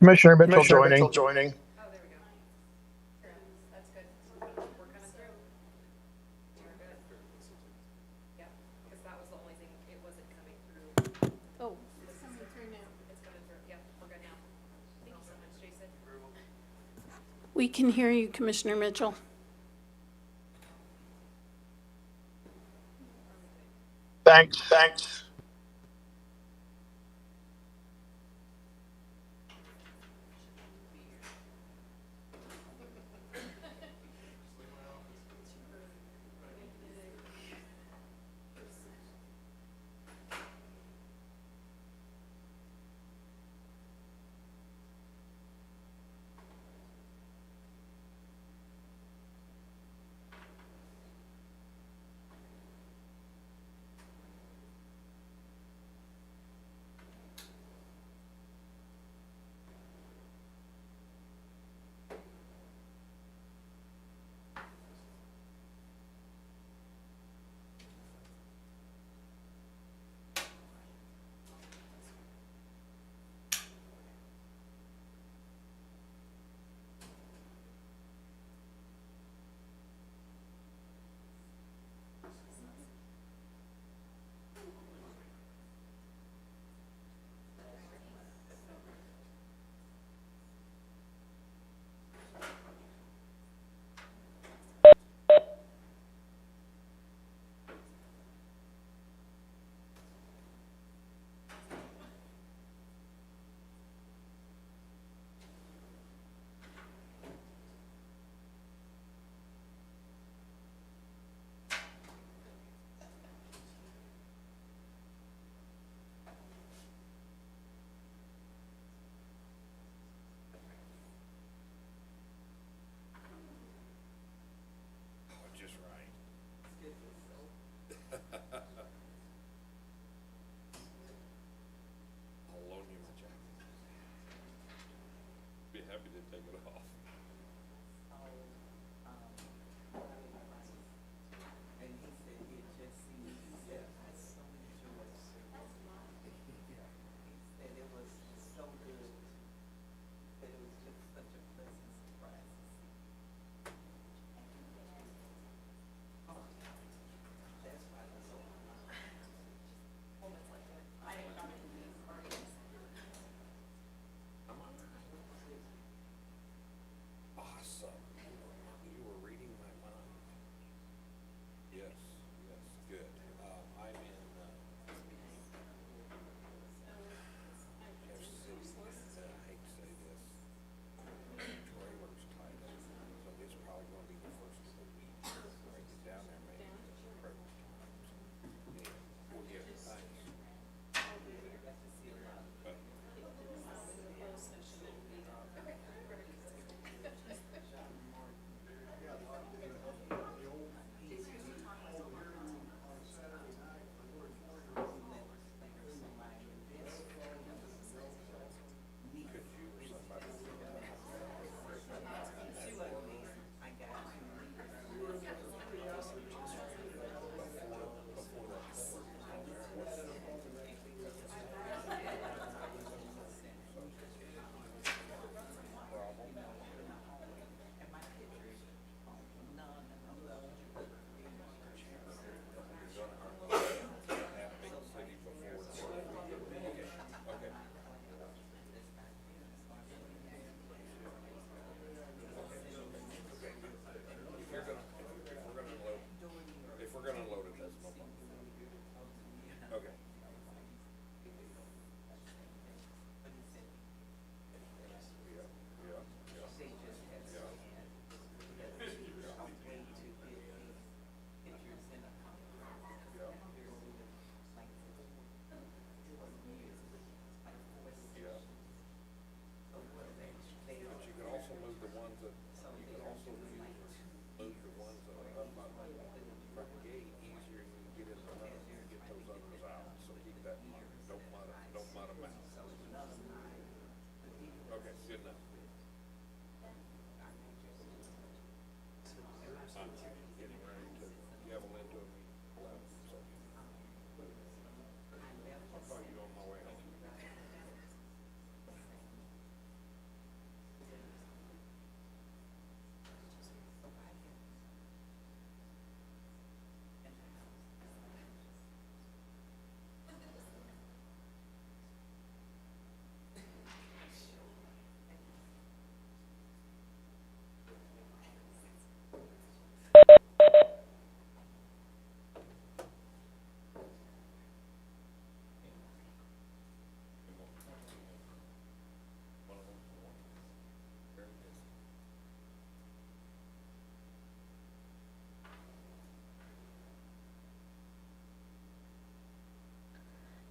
Commissioner Mitchell Commissioner joining. Mitchell joining. Oh, there we go. That's good. We're coming through. We're good. Yep, because that was the only thing, it wasn't coming through. Oh, it's coming through now. It's coming through. Yep, we're good now. Thank you so much, Jason. We can hear you, Commissioner Mitchell. Thanks.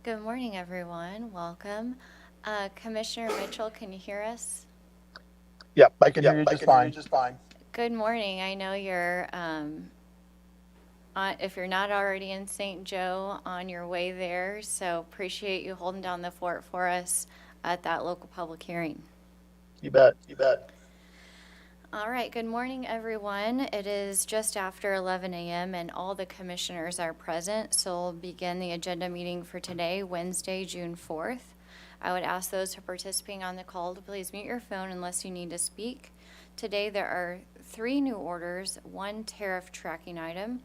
Good morning, everyone. Welcome. Commissioner Mitchell, can you hear us? Yep, I can hear you just fine. Good morning. I know you're, if you're not already in St. Joe, on your way there, so appreciate you holding down the fort for us at that local public hearing. You bet. All right, good morning, everyone. It is just after 11 a.m. and all the commissioners are present, so we'll begin the agenda meeting for today, Wednesday, June 4th. I would ask those who are participating on the call to please mute your phone unless you need to speak. Today, there are 3 new orders, 1 tariff tracking item,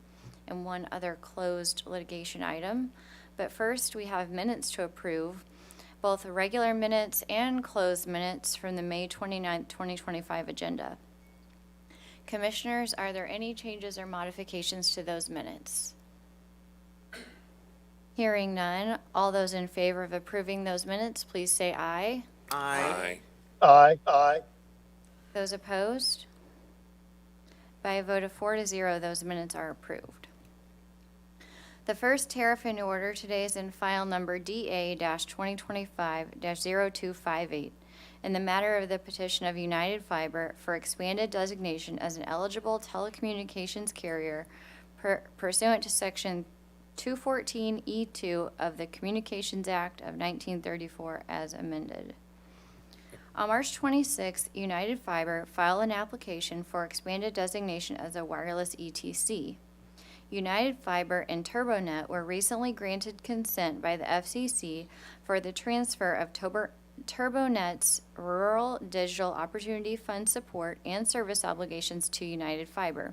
and 1 other closed litigation item. But first, we have minutes to approve, both regular minutes and closed minutes from the May 29th, 2025 agenda. Commissioners, are there any changes or modifications to those minutes? Hearing none, all those in favor of approving those minutes, please say aye. Aye. Aye. Those opposed? By a vote of 4-0, those minutes are approved. The first tariff in order today is in file number DA-2025-0258 in the matter of the petition of United Fiber for expanded designation as an eligible telecommunications carrier pursuant to Section 214E2 of the Communications Act of 1934 as amended. On March 26, United Fiber filed an application for expanded designation as a wireless ETC. United Fiber and TurboNet were recently granted consent by the FCC for the transfer of TurboNet's Rural Digital Opportunity Fund support and service obligations to United Fiber.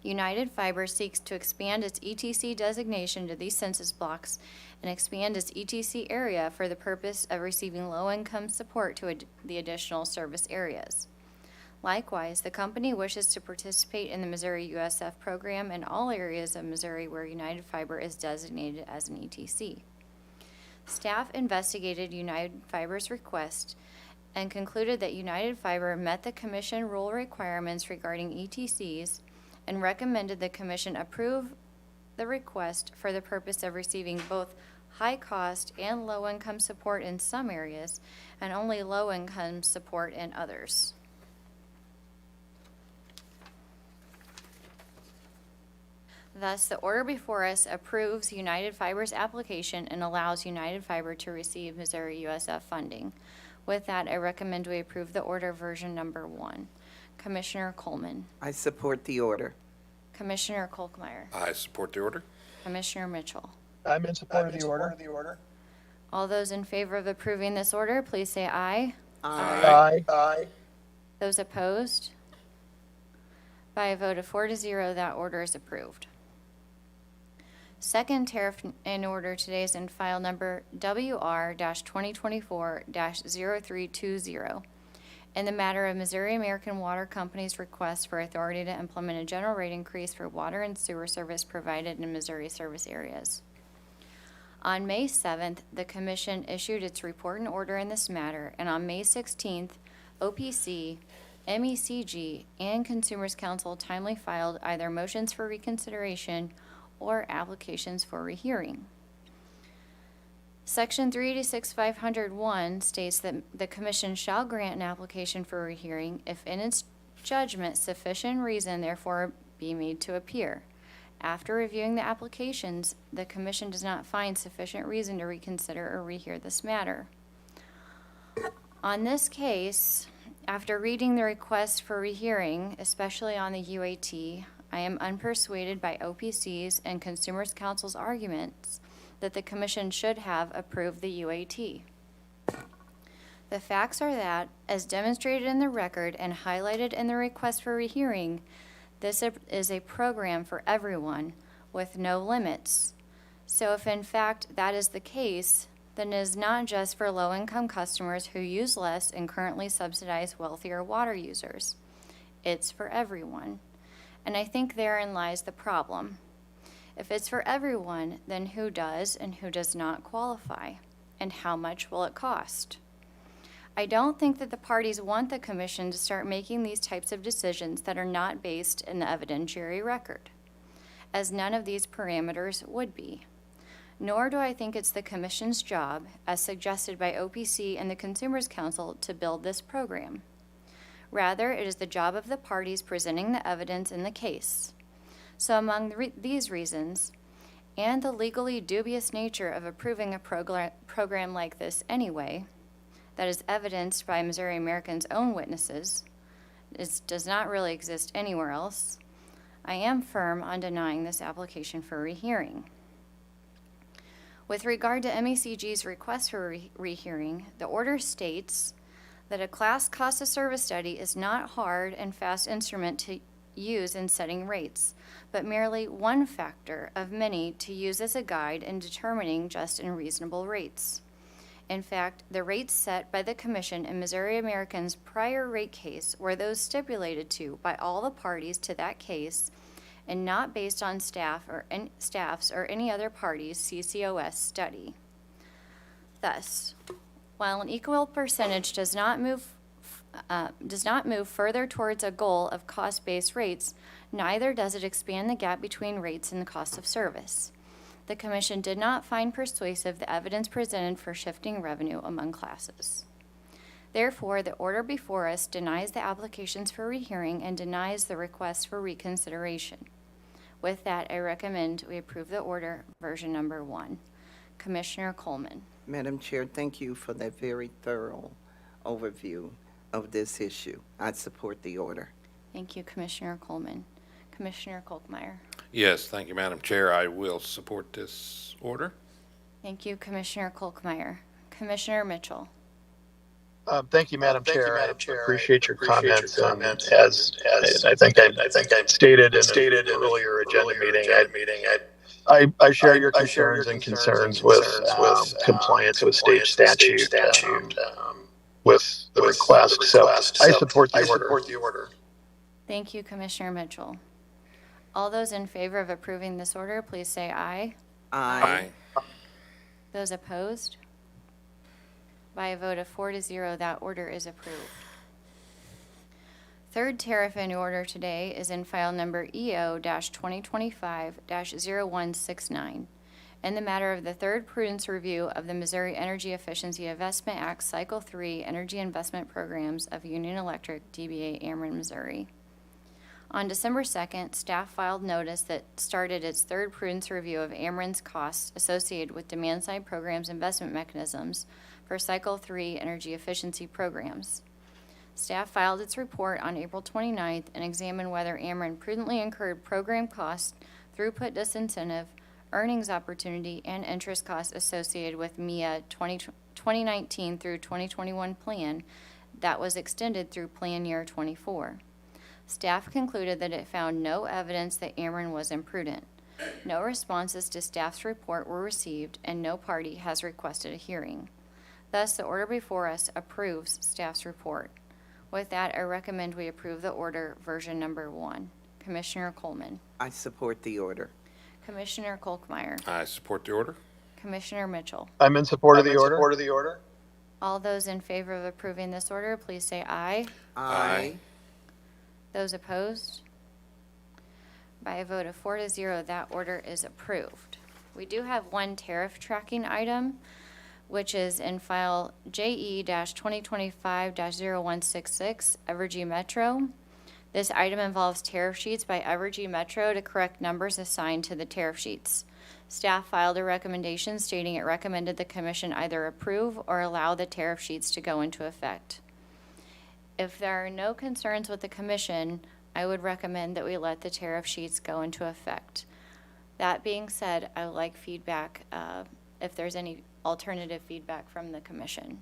United Fiber seeks to expand its ETC designation to these census blocks and expand its ETC area for the purpose of receiving low-income support to the additional service areas. Likewise, the company wishes to participate in the Missouri USF program in all areas of Missouri where United Fiber is designated as an ETC. Staff investigated United Fiber's request and concluded that United Fiber met the Commission rule requirements regarding ETCs and recommended the Commission approve the request for the purpose of receiving both high-cost and low-income support in some areas and only low-income support in others. Thus, the order before us approves United Fiber's application and allows United Fiber to receive Missouri USF funding. With that, I recommend we approve the order version number 1. Commissioner Coleman. I support the order. Commissioner Kolkmeyer. I support the order. Commissioner Mitchell. I'm in support of the order. All those in favor of approving this order, please say aye. Aye. Those opposed? By a vote of 4-0, that order is approved. Second tariff in order today is in file number WR-2024-0320 in the matter of Missouri American Water Company's request for authority to implement a general rate increase for water and sewer service provided in Missouri service areas. On May 7th, the Commission issued its report and order in this matter, and on May 16th, OPC, MECG, and Consumers Council timely filed either motions for reconsideration or applications for rehearing. Section 386-501 states that the Commission shall grant an application for rehearing if in its judgment sufficient reason therefore be made to appear. After reviewing the applications, the Commission does not find sufficient reason to reconsider or rehear this matter. On this case, after reading the request for rehearing, especially on the UAT, I am unpersuaded by OPC's and Consumers Council's arguments that the Commission should have approved the UAT. The facts are that, as demonstrated in the record and highlighted in the request for rehearing, this is a program for everyone with no limits. So if in fact that is the case, then it is not just for low-income customers who use less and currently subsidize wealthier water users. It's for everyone. And I think therein lies the problem. If it's for everyone, then who does and who does not qualify? And how much will it cost? I don't think that the parties want the Commission to start making these types of decisions that are not based in the evidentiary record, as none of these parameters would be. nor do I think it's the Commission's job, as suggested by OPC and the Consumers Council, to build this program. Rather, it is the job of the parties presenting the evidence in the case. So among these reasons, and the legally dubious nature of approving a program like this anyway, that is evidenced by Missouri Americans' own witnesses, it does not really exist anywhere else, I am firm on denying this application for rehearing. With regard to MECG's request for rehearing, the order states that a class cost of service study is not hard and fast instrument to use in setting rates, but merely one factor of many to use as a guide in determining just and reasonable rates. In fact, the rates set by the Commission in Missouri American's prior rate case were those stipulated to by all the parties to that case and not based on staff's or any other party's CCOS study. Thus, while an equal percentage does not move further towards a goal of cost-based rates, neither does it expand the gap between rates and the cost of service. The Commission did not find persuasive the evidence presented for shifting revenue among classes. Therefore, the order before us denies the applications for rehearing and denies the request for reconsideration. With that, I recommend we approve the order, version number 1. Commissioner Coleman. Madam Chair, thank you for that very thorough overview of this issue. I support the order. Thank you, Commissioner Coleman. Commissioner Kolkmeyer. Yes, thank you, Madam Chair. I will support this order. Thank you, Commissioner Kolkmeyer. Commissioner Mitchell. Thank you, Madam Chair. I appreciate your comments. As I think I stated in an earlier agenda meeting, I share your concerns with compliance with state statute with the request. So I support the order. Thank you, Commissioner Mitchell. All those in favor of approving this order, please say aye. Aye. Those opposed? By a vote of 4-0, that order is approved. Third tariff in order today is in file number EO-2025-0169, in the matter of the third prudence review of the Missouri Energy Efficiency Investment Act Cycle 3 Energy Investment Programs of Union Electric, DBA Ameren, Missouri. On December 2nd, staff filed notice that started its third prudence review of Ameren's costs associated with demand-side programs investment mechanisms for Cycle 3 energy efficiency programs. Staff filed its report on April 29th and examined whether Ameren prudently incurred program costs, throughput disincentive, earnings opportunity, and interest costs associated with MIA 2019 through 2021 plan that was extended through plan year 24. Staff concluded that it found no evidence that Ameren was imprudent. No responses to staff's report were received, and no party has requested a hearing. Thus, the order before us approves staff's report. With that, I recommend we approve the order, version number 1. Commissioner Coleman. I support the order. Commissioner Kolkmeyer. I support the order. Commissioner Mitchell. I'm in support of the order. All those in favor of approving this order, please say aye. Aye. Those opposed? By a vote of 4-0, that order is approved. We do have one tariff tracking item, which is in file JE-2025-0166, Evergy Metro. This item involves tariff sheets by Evergy Metro to correct numbers assigned to the tariff sheets. Staff filed a recommendation stating it recommended the Commission either approve or allow the tariff sheets to go into effect. If there are no concerns with the Commission, I would recommend that we let the tariff sheets go into effect. That being said, I would like feedback if there's any alternative feedback from the Commission.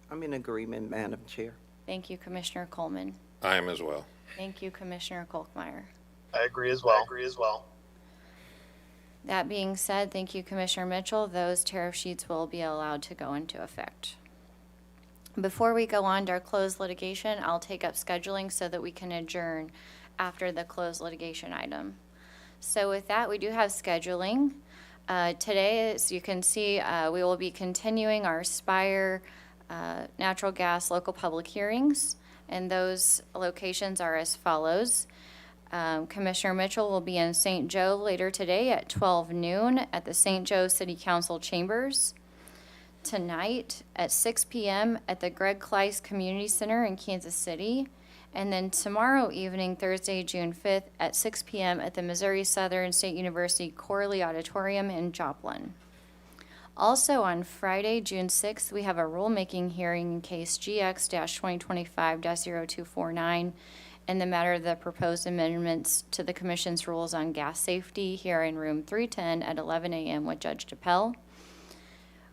I'm in agreement, Madam Chair. Thank you, Commissioner Coleman. I am as well. Thank you, Commissioner Kolkmeyer. I agree as well. That being said, thank you, Commissioner Mitchell. Those tariff sheets will be allowed to go into effect. Before we go on to our closed litigation, I'll take up scheduling so that we can adjourn after the closed litigation item. So with that, we do have scheduling. Today, as you can see, we will be continuing our Spire natural gas local public hearings, and those locations are as follows. Commissioner Mitchell will be in St. Joe later today at 12 noon at the St. Joe City Council Chambers. Tonight at 6 p.m. at the Greg Kleiss Community Center in Kansas City. And then tomorrow evening, Thursday, June 5th, at 6 p.m. at the Missouri Southern State University Corley Auditorium in Joplin. Also on Friday, June 6th, we have a rulemaking hearing in case GX-2025-0249 in the matter of the proposed amendments to the Commission's rules on gas safety here in room 310 at 11 a.m. with Judge DePel.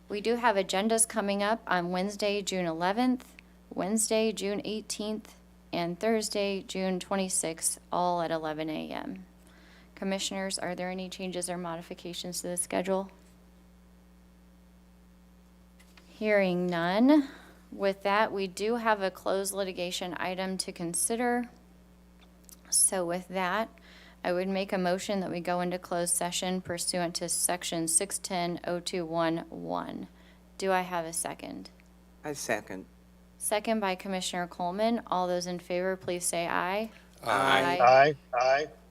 We do have agendas coming up on Wednesday, June 11th, Wednesday, June 18th, and Thursday, June 26th, all at 11 a.m. Commissioners, are there any changes or modifications to the schedule? Hearing none. With that, we do have a closed litigation item to consider. So with that, I would make a motion that we go into closed session pursuant to Section 610-0211. Do I have a second? I second. Second by Commissioner Coleman. All those in favor, please say aye. Aye. Aye. Aye.